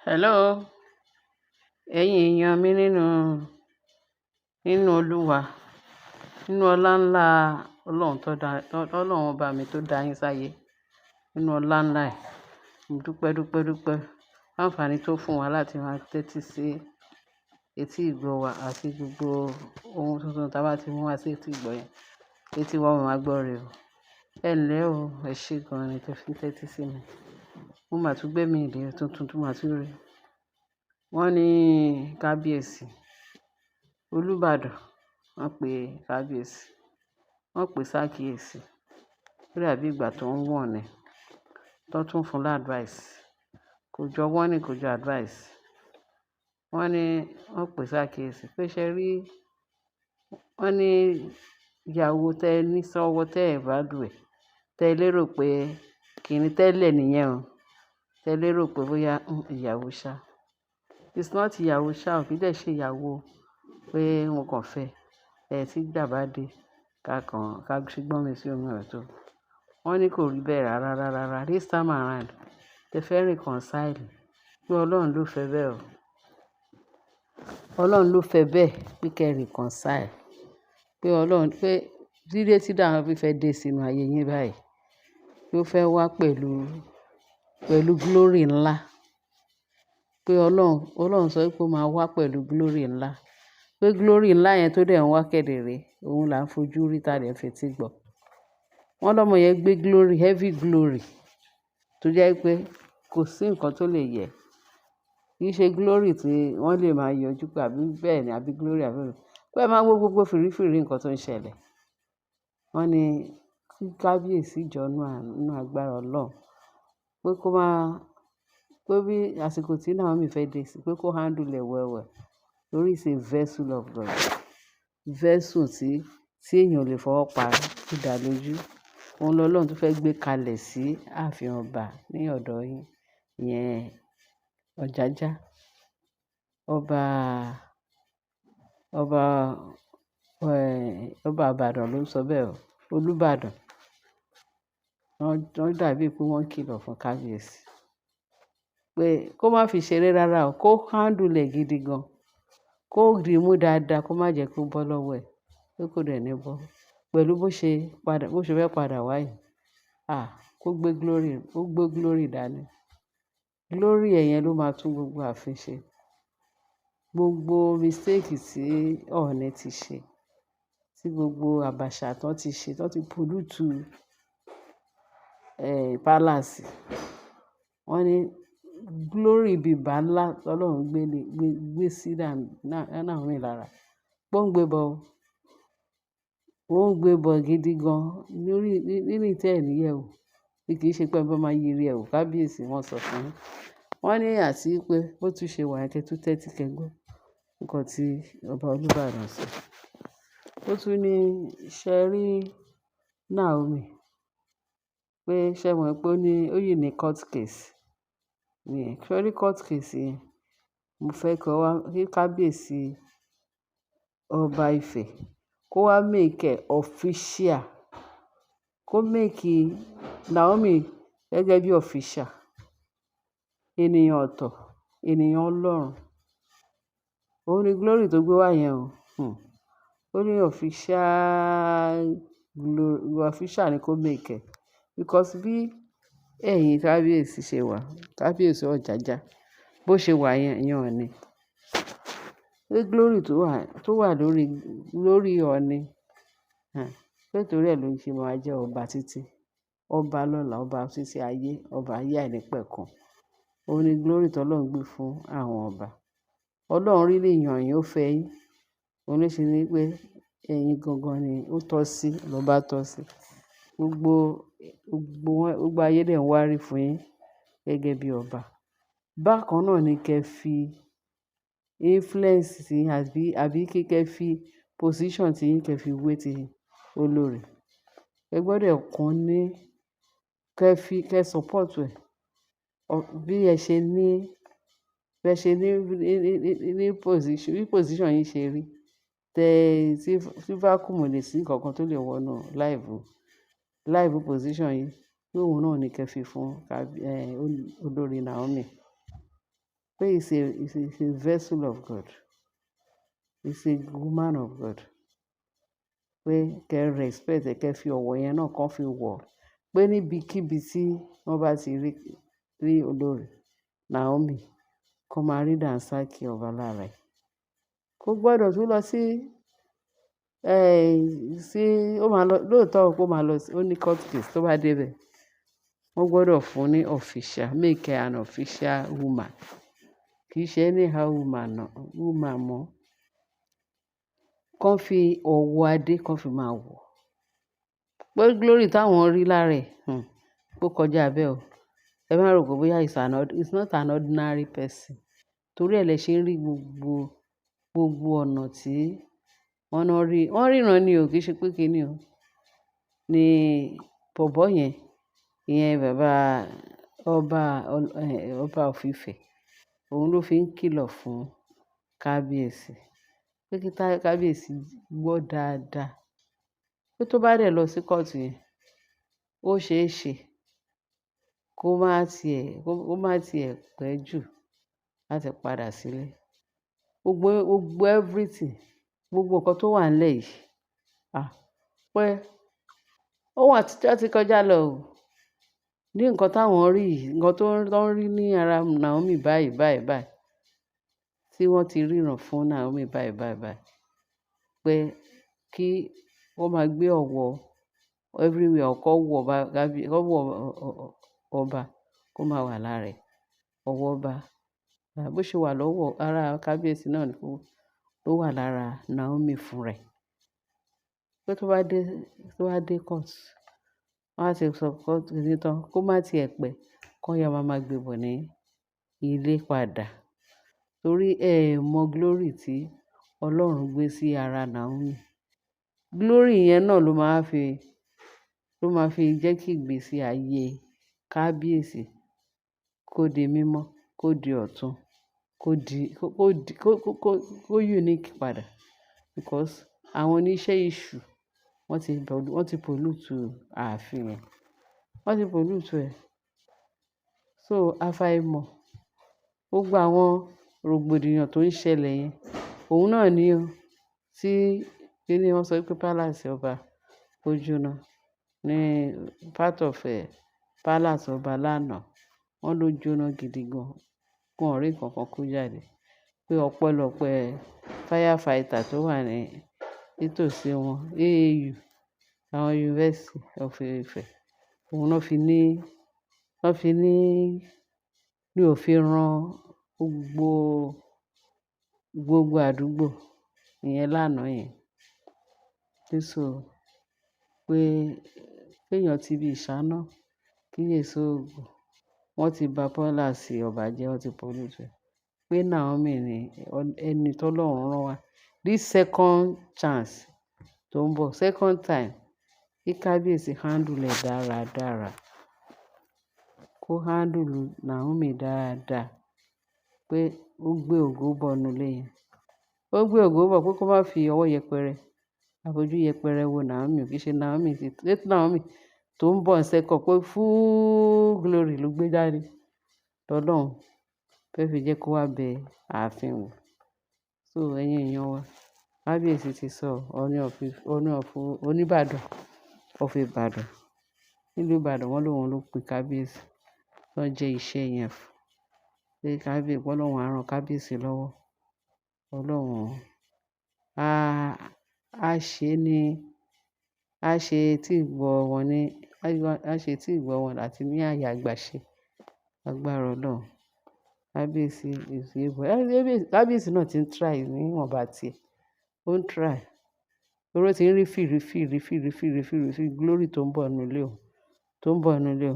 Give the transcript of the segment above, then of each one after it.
Hello, ẹ̀yin èèyàn mi nínú Olúwa, nínú ọlá ńlá Ọlọ́run Ọlọ́run ọba mi tó dá yín sáyé, nínú ọlá ńlá ẹ̀, mo dúpẹ́ dúpẹ́ dúpẹ́ àǹfààní tó fún wa láti máa tẹ́tí sí etí ìgbọ́ wa àti gbogbo ohun tuntun tí a bá ti mú wá sí etí ìgbọ́ yẹn. Etí wa máa gbọ́ rè o. Ẹ ǹlẹ́ o, ẹ ṣé gan-an ni tẹ́ fi ń tẹ́tí sí mi. Mo máa tún gbé mi ìdí tuntun tó máa tún rí. Wọ́n ní kábíyèsí, Olúbàdàn, wọ́n pe kábíyèsí, wọ́n pè sákíyèsí. Ó dàbí ìgbà tó ń wọ̀n ni, tó tún fún advice. Kò jọ wọ́n ní kò jọ advice. Wọ́n ní wọ́n pè sákíyèsí pé ṣe rí, wọ́n ní ìyàwó tẹ ní sọ́wọ́ tẹ ẹ̀ bá dùn ẹ̀, tẹ lérò pé kìíní tẹ́lẹ̀ nìyẹn o. Tẹ lérò pé bóyá ìyàwó ṣá. It's not ìyàwó ṣá ò kí dẹ̀ ṣe ìyàwó pé wọn kàn fẹ́. Tí ìjà bá dé ká ṣùgbọ́n mi sí omi ọ̀tọ̀. Wọ́n ní kò rí bẹ́ẹ̀ rárá. This time around, tẹ fẹ́ reconcile. Pé Ọlọ́run ló fẹ́ bẹ́ẹ̀ o. Ọlọ́run ló fẹ́ bẹ́ẹ̀ pé kẹ́ reconcile. Pé Ọlọ́run pé dídé tí Dàmọ́bí fẹ́ dé sínú ayé yín báyìí, pé ó fẹ́ wá pẹ̀lú glory ńlá. Pé Ọlọ́run sọ pé ó máa wá pẹ̀lú glory ńlá. Pé glory ńlá yẹn tó dẹ̀ ń wá kedere, òun là ń fojú rí tá dẹ̀ fetí gbọ́. Wọ́n lọ́mọ yẹn gbé glory, heavy glory, tó jẹ́ pé kò sí nǹkan tó lè yẹ. Kì í ṣe glory tí wọ́n lè máa yọjú pé àbí bẹ́ẹ̀ ni àbí glory àbí bẹ́ẹ̀. Pé ẹ máa wo gbogbo fìrífìrí nǹkan tó ń ṣẹlẹ̀. Wọ́n ní kí kábíyèsí jọ nínú agbára Ọlọ́run. Pé kó máa, pé bí àsìkò tí Naomi fẹ́ dé sí, pé kó handle ẹ̀ well. Torí is a vessel of God. Vessel tí èèyàn ò lè fọwọ́ pa tó dà lójú. Òun lọ́lọ́run tó fẹ́ gbé kalẹ̀ sí ààfin ọba ní ọ̀dọ̀ yín. Ìyẹn Ọjájá. Ọba Ìbàdàn ló ń sọ bẹ́ẹ̀ o. Olúbàdàn. Wọ́n dàbí pé wọ́n kìlọ̀ fún kábíyèsí. Pé kó má fi ṣeré rárá o, kó handle ẹ̀ gidi gan. Kó dì mú dáadáa, kó má jẹ́ kó bọ́ lọ́wọ́ ẹ̀. Pé kó dẹ̀ ní bọ́. Pẹ̀lú bó ṣe fẹ́ padà wá yìí. Kó gbé glory dání. Glory ẹ̀ yẹn ló máa tún gbogbo ààfin ṣe. Gbogbo mistake tí Ọọ̀ni ti ṣe, tí gbogbo àbàṣà tán ti ṣe, tán ti pollute palace. Wọ́n ní glory bíbà ńlá Ọlọ́run gbé sí Naomi lára. Pé ó ń gbé bọ̀ o. Ó ń gbé bọ̀ gidi gan. Nínú ìtẹ́ ẹ̀ níyẹ̀ o. Kì í ṣe pé ẹ bá máa yiri ẹ̀ o. Kábíyèsí wọ́n sọ fún un. Wọ́n ní àti pé bó tún ṣe wà kẹ́ tún tẹ́tí kẹ́gbọ́. Nǹkan tí ọba Olúbàdàn sọ. Ó tún ní ṣé rí Naomi. Pé ṣé mọ̀ pé ó yìí ní court case. Ṣé rí court case yẹn? Mo fẹ́ kí kábíyèsí ọba Ifẹ̀ kó wá make it official. Kó make Naomi gẹ́gẹ́ bí official. Ènìyàn ọ̀tọ̀, ènìyàn Ọlọ́run. Ó ní glory tó gbé wá yẹn o. Ó ní official ni kó make it. Because bí ẹ̀yin kábíyèsí ṣe wà, kábíyèsí Ọjájá, bó ṣe wà yẹn Ọọ̀ni. Pé glory tó wà lórí Ọọ̀ni. Pé torí ẹ̀ ló ń ṣe máa jẹ́ ọba títí. Ọba lọ́la, ọba títí ayé, ọba ayé àìnípẹ̀kun. Ó ní glory tó Ọlọ́run gbé fún àwọn ọba. Ọlọ́run rí lè yàn yín, ó fẹ́ yín. Òun ló ṣe ní pé ẹ̀yin gangan ni ó tọ́ sí, lọ́ba tọ́ sí. Gbogbo ayé dẹ̀ ń wárí fún yín gẹ́gẹ́ bí ọba. Bákan náà ni kẹ́ fi influence tí àbí kẹ́ fi position tí yín kẹ́ fi wé ti olórí. Ẹ gbọdọ̀ kàn ní kẹ́ support ẹ̀. Bí ẹ ṣe ní position yín ṣe rí. Tí vacuum lè sí nǹkan kan tó lè wọnú live position yín. Pé òun náà ni kẹ́ fi fún olórí Naomi. pé is a vessel of God, is a woman of God, pé kẹ́ respect ẹ̀, kẹ́ fi ọ̀wọ̀ yẹn náà kàn fi wọ̀, pé níbikíbi tí wọ́n bá ti rí olórí Naomi, kán máa rí dànsákì ọba lára ẹ̀. Kò gbọ́dọ̀ tún lọ sí ó máa lọ lóòótọ́ pé ó máa lọ ó ní court case tó bá débẹ̀. Wọ́n gbọ́dọ̀ fún ní official, make her an official woman. Kì í ṣe anyhow woman mọ́. Kán fi ọ̀wọ̀ adé kán fi máa wọ̀. Pé glory táwọn rí lára ẹ̀, ó kọjá bẹ́ẹ̀ o. Ẹ má rò pé bóyá it's not an ordinary person. Torí ẹ̀ lẹ ṣe ń rí gbogbo ọ̀nà tí wọ́n ríran ni o, kì í ṣe pé kíní o. Ni bọ̀bọ́ yẹn, ìyẹn bàbá ọba of Ifẹ̀, òun ló fi ń kìlọ̀ fún kábíyèsí. Pé kí kábíyèsí gbọ́ dáadáa. Pé tó bá dẹ̀ lọ sí kóòtù yẹn, ó ṣeé ṣe kó má tiẹ̀ pẹ́ jù láti padà sílé. Gbogbo everything, gbogbo nǹkan tó wà nílẹ̀ yìí, pé ohun àtijọ́ ti kọjá lọ o. Ní nǹkan táwọn rí yìí, nǹkan tó ń rí ní ara Naomi báyìí, tí wọ́n ti ríran fún Naomi báyìí, pé kí wọ́n máa gbé ọ̀wọ̀ everywhere, kó wọ̀ ọba kó máa wà lára ẹ̀. Ọ̀wọ̀ ọba, bó ṣe wà lọ́wọ́ ara kábíyèsí náà ló wà lára Naomi fúnra ẹ̀. Pé tó bá dé court, wọ́n á ti sọ court kìíní tán, kó má tiẹ̀ pẹ́, kán yá máa gbé bọ̀ ní ilé padà. Torí ẹ mọ glory tí Ọlọ́run gbé sí ara Naomi. Glory yẹn náà ló máa fi jẹ́ kí ìgbésí ayé kábíyèsí kó di mímọ́, kó di ọ̀tun, kó unique padà. Because àwọn oníṣẹ́ èṣù wọ́n ti pollute ààfin yẹn. Wọ́n ti pollute ẹ̀. So àfàìmọ̀ gbogbo àwọn rògbòdìyàn tó ń ṣẹlẹ̀ yẹn, òun náà ni o. Tí kíni wọ́n sọ pé palace ọba ó jóná ní part of palace ọba lánàá. Wọ́n ló jóná gidi gan. Wọn ò rí nǹkan kan kó jáde. Pé ọpẹ́lọpẹ́ firefighter tó wà nítòsí wọn, AAU, àwọn University of Ifẹ̀, òun náà fi ní òfin ran gbogbo àdúgbò ìyẹn lánàá yẹn. So pé kéèyàn ti ibi ìṣáná kíyèsí òògùn, wọ́n ti ba palace ọba jẹ́, wọ́n ti pollute ẹ̀. Pé Naomi ni ẹni tọ́lọ́run rán wá. This second chance tó ń bọ̀, second time, kí kábíyèsí handle ẹ̀ dáradára. Kó handle Naomi dáadáa. Pé ó gbé ògo bọ̀ nínú ilé yẹn. Ó gbé ògo bọ̀ pé kó má fi ọwọ́ yẹpẹrẹ, àfojú yẹpẹrẹ wo Naomi. Kì í ṣe Naomi tó ń bọ̀ second, pé full glory ló gbé jáde. Tọ́lọ́run fẹ́ fi jẹ́ kó wá bẹ ààfin wò. So ẹ̀yin èèyàn wa, kábíyèsí ti sọ Oníbàdàn of Ìbàdàn. Nílùú Ìbàdàn wọ́n lóun ló pe kábíyèsí. Wọ́n jẹ́ iṣẹ́ yẹn fún. Pé kábíyèsí, Ọlọ́run á ran kábíyèsí lọ́wọ́. Ọlọ́run á ṣe tí ìgbọ́ wọn àti ní àyè àgbàṣe. Agbára Ọlọ́run. Kábíyèsí náà ti ń try níwọ̀nba tiẹ̀. Ó ń try. Torí ó ti ń rí fìrí glory tó ń bọ̀ nínú ilé o.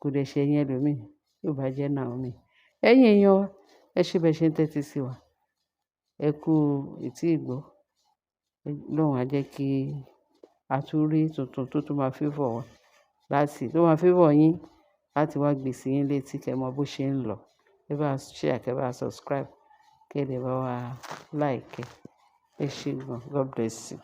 Kò dẹ̀ ṣe ẹ̀yin ẹlòmíì, tí ò bá jẹ́ Naomi. Ẹ̀yin èèyàn wa, ẹ ṣé bẹ́ẹ̀ ṣe ń tẹ́tí sí wa. Ẹ kú etí ìgbọ́. Ọlọ́run á jẹ́ kí a tún rí tuntun tó tún máa favour yín láti wá gbé sí yín létí kẹ́ mọ bó ṣe ń lọ. Kẹ́ bá share, kẹ́ bá subscribe, kẹ́ dẹ̀ bá wa like. Ẹ ṣé gan. God bless you.